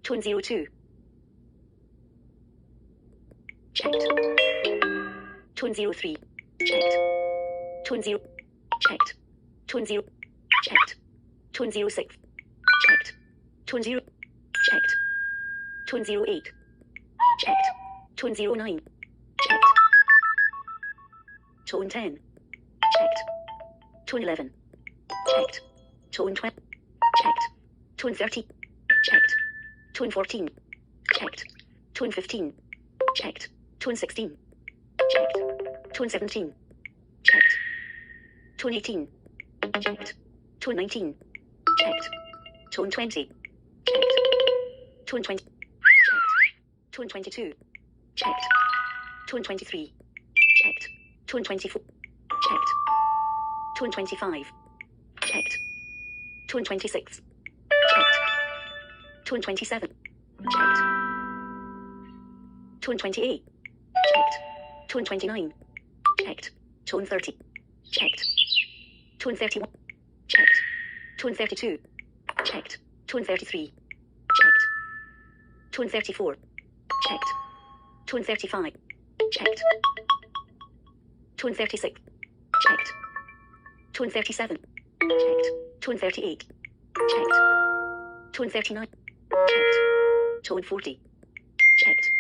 Tone 02. Checked. Tone 03. Checked. Tone 0. Checked. Tone 0. Checked. Tone 06. Checked. Tone 0. Checked. Tone 08. Checked. Tone 09. Checked. Tone 10. Checked. Tone 11. Checked. Tone 12. Checked. Tone 30. Checked. Tone 14. Checked. Tone 15. Checked. Tone 16. Checked. Tone 17. Checked. Tone 18. Checked. Tone 19. Checked. Tone 20. Checked. Tone 20. Checked. Tone 22. Checked. Tone 23. Checked. Tone 24. Checked. Tone 25. Checked. Tone 26. Checked. Tone 27. Checked. Tone 28. Checked. Tone 29. Checked. Tone 30. Checked. Tone 31. Checked. Tone 32. Checked. Tone 33. Checked. Tone 34. Checked. Tone 35. Checked. Tone 36. Checked. Tone 37. Checked. Tone 38. Checked. Tone 39. Checked. Tone 40. Checked.